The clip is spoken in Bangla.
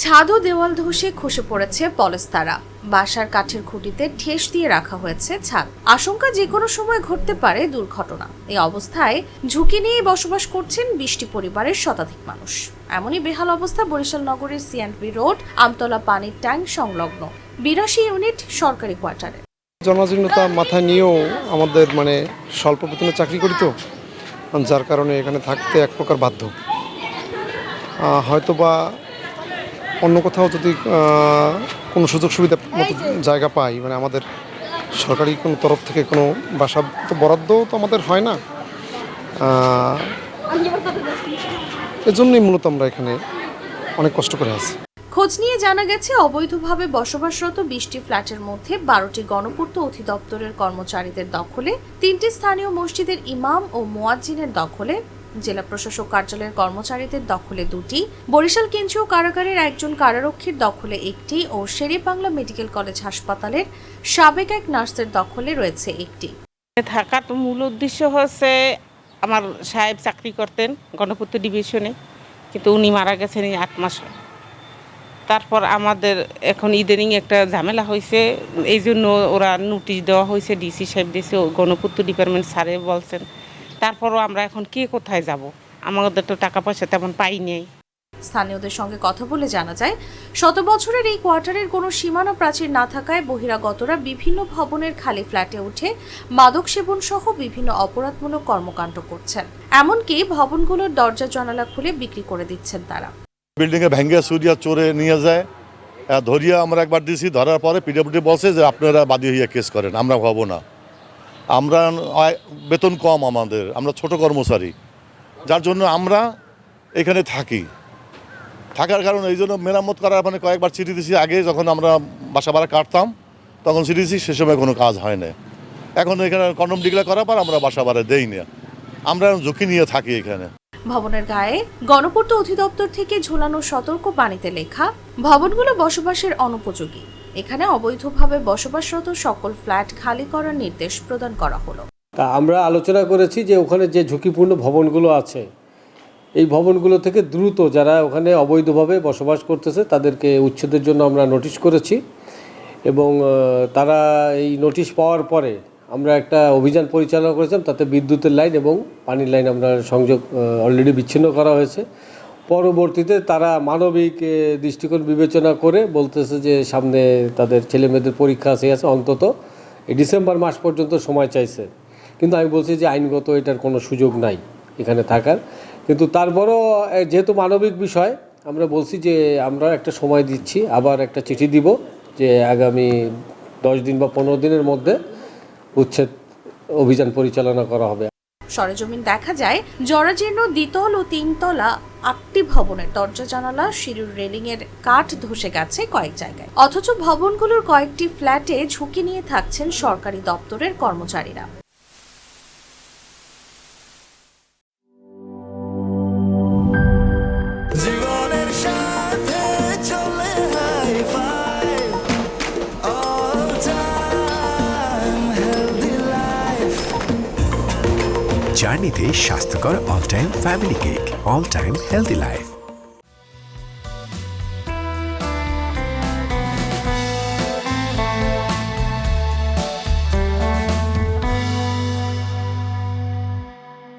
ছাদ ও দেওয়াল ধসে খসে পড়েছে পলেস্তারা। বাসার কাঠের খুঁটিতে ঠেস দিয়ে রাখা হয়েছে ছাদ। আশঙ্কা যে কোনো সময় ঘটতে পারে দুর্ঘটনা। এই অবস্থায় ঝুঁকি নিয়ে বসবাস করছেন 20টি পরিবারের শতাধিক মানুষ। এমনই বেহাল অবস্থা বরিশাল নগরের সিএনবি রোড আমতলা পানির ট্যাঙ্ক সংলগ্ন 82 ইউনিট সরকারি কোয়ার্টারে। জনজীর্ণতা মাথায় নিয়েও আমাদের স্বল্প বেতনে চাকরি করি তো, যার কারণে এখানে থাকতে এক প্রকার বাধ্য। হয়তোবা অন্য কোথাও যদি কোনো সুযোগ সুবিধা মতো জায়গা পাই, আমাদের সরকারি কোনো তরফ থেকে কোনো বাসা তো বরাদ্দও তো আমাদের হয় না, এজন্যই মূলত আমরা এখানে অনেক কষ্ট করে আছি। খোঁজ নিয়ে জানা গেছে, অবৈধভাবে বসবাসরত 20টি ফ্ল্যাটের মধ্যে 12টি গণপূর্ত অধিদপ্তরের কর্মচারীদের দখলে, 3টি স্থানীয় মসজিদের ইমাম ও মুয়াজ্জিনের দখলে, জেলা প্রশাসক কার্যালয়ের কর্মচারীদের দখলে 2টি, বরিশাল কেন্দ্রীয় কারাগারের একজন কারারক্ষীর দখলে 1টি ও শেরেবাংলা মেডিকেল কলেজ হাসপাতালের সাবেক এক নার্সের দখলে রয়েছে 1টি। থাকার মূল উদ্দেশ্য হচ্ছে, আমার সাহেব চাকরি করতেন গণপূর্ত ডিভিশনে, কিন্তু উনি মারা গেছেন 8 মাস। তারপর আমাদের এখন ইদানিং একটা ঝামেলা হয়েছে, এই জন্য ওরা নোটিশ দেওয়া হয়েছে, ডিসি সাহেব দিয়েছে, গণপূর্ত ডিপার্টমেন্ট স্যারে বলছেন। তারপরও আমরা এখন কে কোথায় যাব, আমাদের তো টাকা পয়সা তেমন পাই নেই। স্থানীয়দের সঙ্গে কথা বলে জানা যায়, 100 বছরের এই কোয়ার্টারের কোনো সীমানা প্রাচীর না থাকায় বহিরাগতরা বিভিন্ন ভবনের খালি ফ্ল্যাটে উঠে মাদক সেবন সহ বিভিন্ন অপরাধমূলক কর্মকাণ্ড করছেন। এমনকি ভবনগুলোর দরজা জানালা খুলে বিক্রি করে দিচ্ছেন তারা। বিল্ডিংয়ে ভেঙ্গে সুরিয়া চোরে নিয়ে যায়, ধরিয়া আমরা একবার দিয়েছি, ধরার পরে পিডব্লিউডি বলছে যে আপনারা বাদী হইয়া কেস করেন, আমরা হব না। আমরা বেতন কম, আমাদের আমরা ছোট কর্মচারী, যার জন্য আমরা এখানে থাকার কারণে এই জন্য মেরামত করার কয়েকবার চিঠি দিয়েছি। আগে যখন আমরা বাসা ভাড়া কাটতাম তখন চিঠি দিয়েছি, সে সময় কোনো কাজ হয় না। এখন এখানে কন্ডম ডিক্লেয়ার করার পর আমরা বাসা ভাড়া দেই না, আমরা ঝুঁকি নিয়ে থাকি এখানে। ভবনের গায়ে গণপূর্ত অধিদপ্তর থেকে ঝোলানো সতর্ক বাণীতে লেখা, ভবনগুলো বসবাসের অনুপযোগী। এখানে অবৈধভাবে বসবাসরত সকল ফ্ল্যাট খালি করার নির্দেশ প্রদান করা হলো। তা আমরা আলোচনা করেছি যে ওখানে যে ঝুঁকিপূর্ণ ভবনগুলো আছে, এই ভবনগুলো থেকে দ্রুত যারা ওখানে অবৈধভাবে বসবাস করতেছে তাদেরকে উচ্ছেদের জন্য আমরা নোটিশ করেছি। এবং তারা এই নোটিশ পাওয়ার পরে আমরা একটা অভিযান পরিচালনা করেছিলাম, তাতে বিদ্যুতের লাইন এবং পানির লাইন আমরা সংযোগ অলরেডি বিচ্ছিন্ন করা হয়েছে। পরবর্তীতে তারা মানবিক দৃষ্টিকোণ বিবেচনা করে বলতেছে যে সামনে তাদের ছেলেমেয়েদের পরীক্ষা আছে, অন্তত ডিসেম্বর মাস পর্যন্ত সময় চাইছে। কিন্তু আমি বলছি যে আইনগত এটার কোনো সুযোগ নাই এখানে থাকার। কিন্তু তারপরও যেহেতু মানবিক বিষয়, আমরা বলছি যে আমরা একটা সময় দিচ্ছি, আবার একটা চিঠি দিব যে আগামী 10 দিন বা 15 দিনের মধ্যে উচ্ছেদ অভিযান পরিচালনা করা হবে। সরেজমিন দেখা যায়, জরাজীর্ণ দ্বিতল ও 3 তলা 8টি ভবনের দরজা জানালা, সিঁড়ির রেলিং এর কাঠ ধসে গেছে কয়েক জায়গায়। অথচ ভবনগুলোর কয়েকটি ফ্ল্যাটে ঝুঁকি নিয়ে থাকছেন সরকারি দপ্তরের কর্মচারীরা। জার্নিতে স্বাস্থ্যকর all time family cake, all time healthy life.